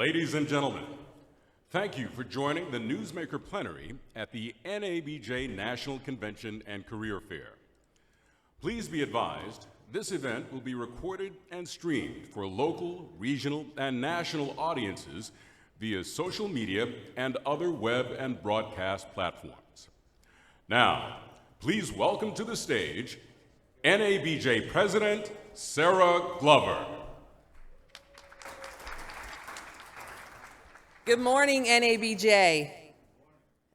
Ladies and gentlemen, thank you for joining the Newsmaker Plenary at the NABJ National Convention and Career Fair. Please be advised, this event will be recorded and streamed for local, regional, and national audiences via social media and other web and broadcast platforms. Now, please welcome to the stage NABJ President Sarah Glover. Good morning, NABJ.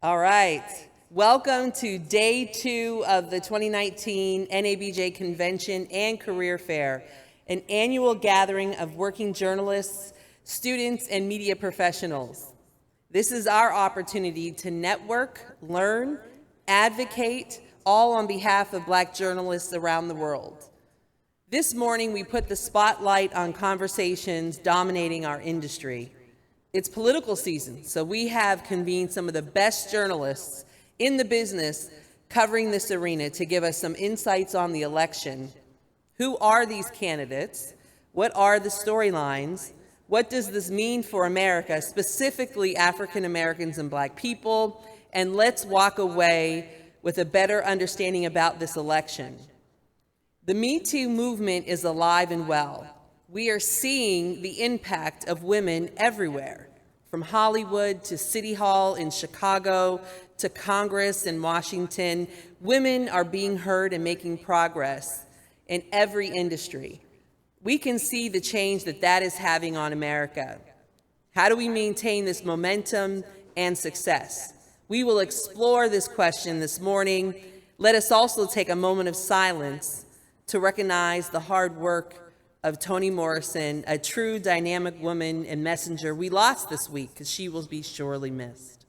All right. Welcome to Day 2 of the 2019 NABJ Convention and Career Fair, an annual gathering of working journalists, students, and media professionals. This is our opportunity to network, learn, advocate, all on behalf of Black journalists around the world. This morning, we put the spotlight on conversations dominating our industry. It's political season, so we have convened some of the best journalists in the business covering this arena to give us some insights on the election. Who are these candidates? What are the storylines? What does this mean for America, specifically African Americans and Black people? And let's walk away with a better understanding about this election. The Me Too movement is alive and well. We are seeing the impact of women everywhere, from Hollywood to City Hall in Chicago to Congress in Washington. Women are being heard and making progress in every industry. We can see the change that is having on America. How do we maintain this momentum and success? We will explore this question this morning. Let us also take a moment of silence to recognize the hard work of Toni Morrison, a true dynamic woman and messenger we lost this week, because she will be sorely missed.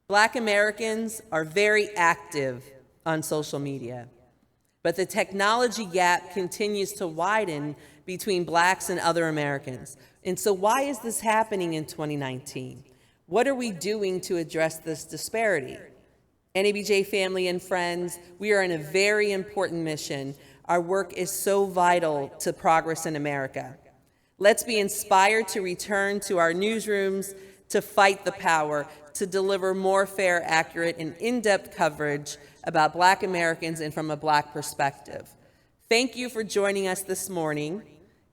Black Americans are very active on social media, but the technology gap continues to widen between Blacks and other Americans. And so why is this happening in 2019? What are we doing to address this disparity? NABJ family and friends, we are in a very important mission. Our work is so vital to progress in America. Let's be inspired to return to our newsrooms, to fight the power, to deliver more fair, accurate, and in-depth coverage about Black Americans and from a Black perspective. Thank you for joining us this morning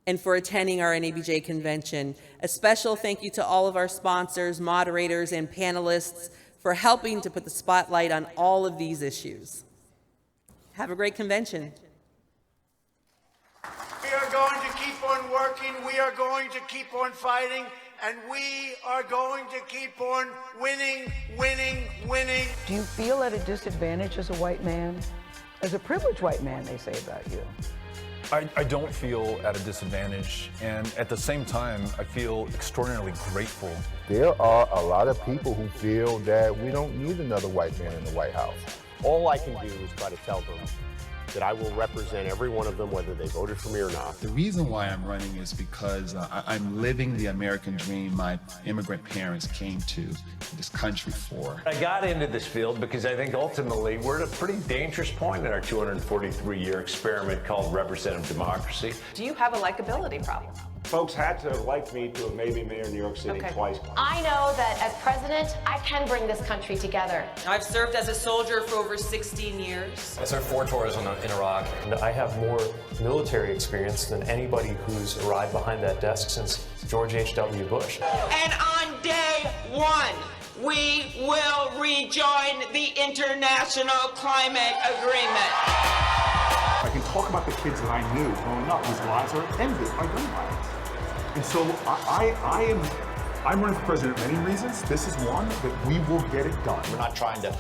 and for attending our NABJ convention. A special thank you to all of our sponsors, moderators, and panelists for helping to put the spotlight on all of these issues. Have a great convention. We are going to keep on working, we are going to keep on fighting, and we are going to keep on winning, winning, winning. Do you feel at a disadvantage as a white man? As a privileged white man, they say about you. I don't feel at a disadvantage, and at the same time, I feel extraordinarily grateful. There are a lot of people who feel that we don't need another white man in the White House. All I can do is try to tell them that I will represent every one of them, whether they voted for me or not. The reason why I'm running is because I'm living the American dream my immigrant parents came to this country for. I got into this field because I think ultimately we're at a pretty dangerous point in our 243-year experiment called representative democracy. Do you have a likability problem? Folks had to have liked me to have made me mayor of New York City twice. I know that as president, I can bring this country together. I've served as a soldier for over 16 years. I served 4 tours in Iraq. And I have more military experience than anybody who's arrived behind that desk since George H.W. Bush. And on day 1, we will rejoin the International Climate Agreement. I can talk about the kids that I knew growing up whose lives are ended by gun violence. And so I'm running for president for many reasons. This is one that we will get it done. We're not trying to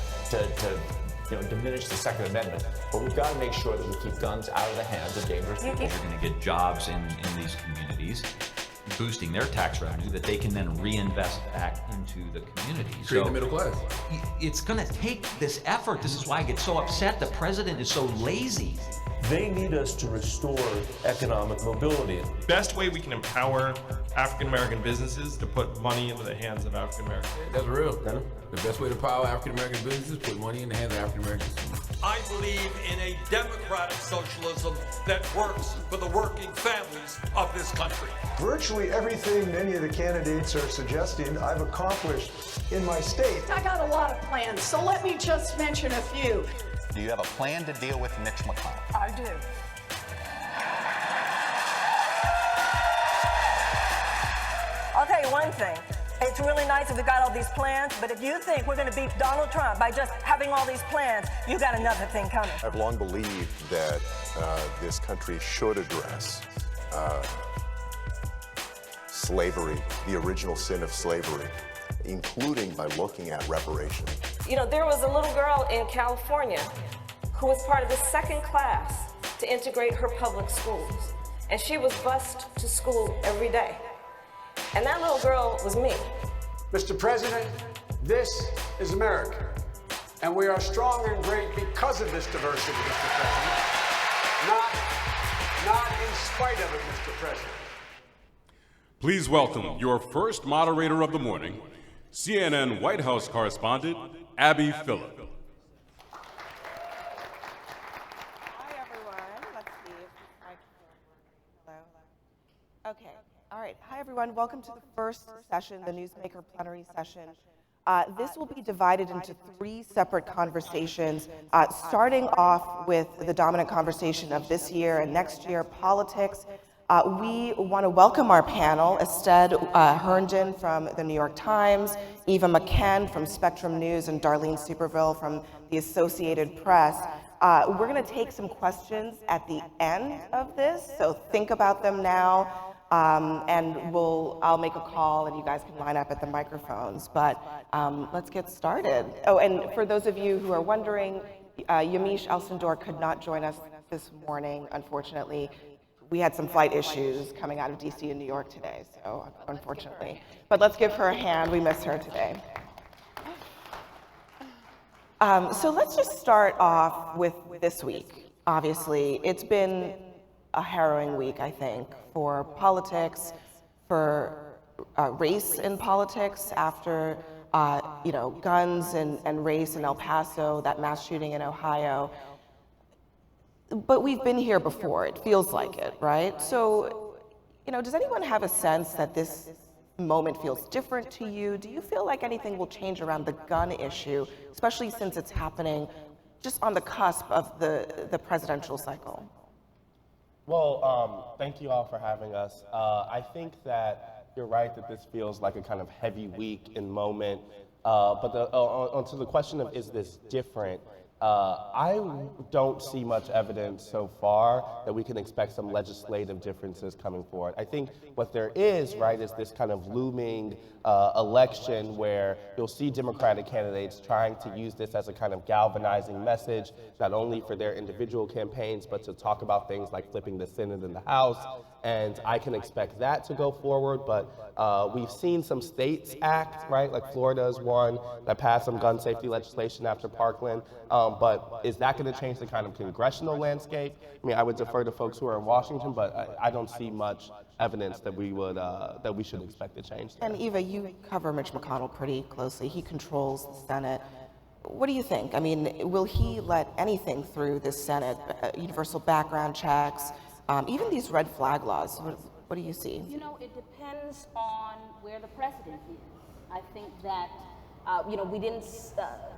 diminish the Second Amendment, but we've got to make sure that we keep guns out of the hands of dangerous people. You're going to get jobs in these communities, boosting their tax revenue that they can then reinvest back into the community. Create the middle class. It's going to take this effort. This is why I get so upset. The president is so lazy. They need us to restore economic mobility. Best way we can empower African-American businesses to put money into the hands of African-Americans. That's real. The best way to empower African-American businesses is put money in the hands of African-Americans. I believe in a democratic socialism that works for the working families of this country. Virtually everything many of the candidates are suggesting I've accomplished in my state. I got a lot of plans, so let me just mention a few. Do you have a plan to deal with Mitch McConnell? I do. I'll tell you one thing. It's really nice if we got all these plans, but if you think we're going to beat Donald Trump by just having all these plans, you got another thing coming. I've long believed that this country should address slavery, the original sin of slavery, including by looking at reparations. You know, there was a little girl in California who was part of the second class to integrate her public schools, and she was bused to school every day. And that little girl was me. Mr. President, this is America. And we are strong and great because of this diversity, Mr. President. Not in spite of it, Mr. President. Please welcome your first moderator of the morning, CNN White House correspondent, Abby Phillip. Hi, everyone. Let's see if this microphone works. Hello. Okay. All right. Hi, everyone. Welcome to the first session, the Newsmaker Plenary session. This will be divided into 3 separate conversations, starting off with the dominant conversation of this year and next year, politics. We want to welcome our panel, Estelle Herndon from the New York Times, Eva McKen from Spectrum News, and Darlene Superville from the Associated Press. We're going to take some questions at the end of this, so think about them now. And I'll make a call and you guys can line up at the microphones, but let's get started. Oh, and for those of you who are wondering, Yamiche Elsendor could not join us this morning, unfortunately. We had some flight issues coming out of DC and New York today, so unfortunately. But let's give her a hand, we miss her today. So let's just start off with this week. Obviously, it's been a harrowing week, I think, for politics, for race in politics after, guns and race in El Paso, that mass shooting in Ohio. But we've been here before, it feels like it, right? So, does anyone have a sense that this moment feels different to you? Do you feel like anything will change around the gun issue, especially since it's happening just on the cusp of the presidential cycle? Well, thank you all for having us. I think that you're right that this feels like a kind of heavy week and moment. But onto the question of is this different, I don't see much evidence so far that we can expect some legislative differences coming forward. I think what there is, right, is this kind of looming election where you'll see Democratic candidates trying to use this as a kind of galvanizing message, not only for their individual campaigns, but to talk about things like flipping the Senate and the House. And I can expect that to go forward, but we've seen some states act, right? Like Florida is one that passed some gun safety legislation after Parkland. But is that going to change the kind of congressional landscape? I mean, I would defer to folks who are in Washington, but I don't see much evidence that we should expect to change that. And Eva, you cover Mitch McConnell pretty closely. He controls the Senate. What do you think? I mean, will he let anything through the Senate? Universal background checks, even these red flag laws. What do you see? It depends on where the president is. I think that, we didn't,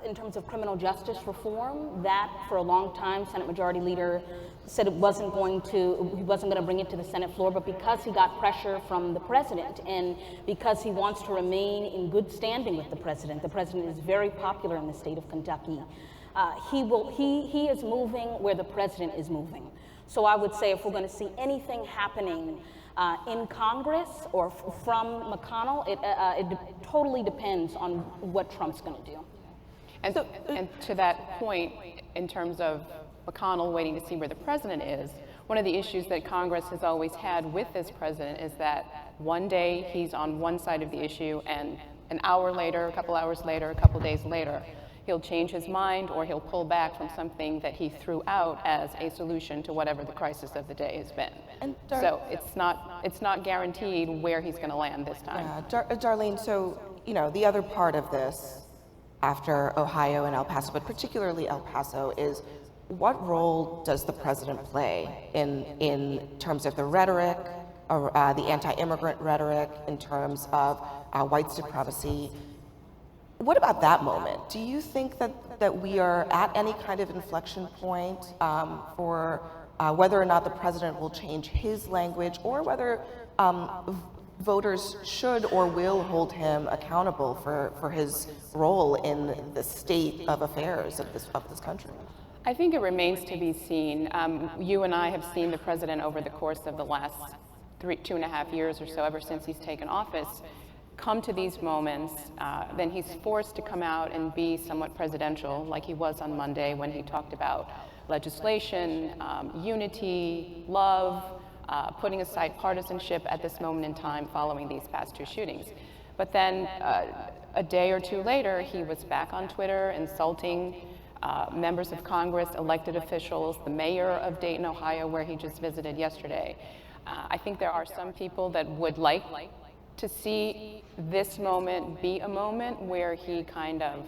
in terms of criminal justice reform, that for a long time, Senate Majority Leader said he wasn't going to bring it to the Senate floor, but because he got pressure from the president and because he wants to remain in good standing with the president is very popular in the state of Kentucky. He is moving where the president is moving. So I would say if we're going to see anything happening in Congress or from McConnell, it totally depends on what Trump's going to do. And to that point, in terms of McConnell waiting to see where the president is, one of the issues that Congress has always had with this president is that one day he's on one side of the issue and an hour later, a couple hours later, a couple days later, he'll change his mind or he'll pull back from something that he threw out as a solution to whatever the crisis of the day has been. So it's not guaranteed where he's going to land this time. Yeah, Darlene, so, the other part of this after Ohio and El Paso, but particularly El Paso, is what role does the president play in terms of the rhetoric, the anti-immigrant rhetoric, in terms of white supremacy? What about that moment? Do you think that we are at any kind of inflection point for whether or not the president will change his language, or whether voters should or will hold him accountable for his role in the state of affairs of this country? I think it remains to be seen. You and I have seen the president over the course of the last 2.5 years or so, ever since he's taken office, come to these moments. Then he's forced to come out and be somewhat presidential, like he was on Monday when he talked about legislation, unity, love, putting aside partisanship at this moment in time following these past 2 shootings. But then a day or 2 later, he was back on Twitter insulting members of Congress, elected officials, the mayor of Dayton, Ohio, where he just visited yesterday. I think there are some people that would like to see this moment be a moment where he kind of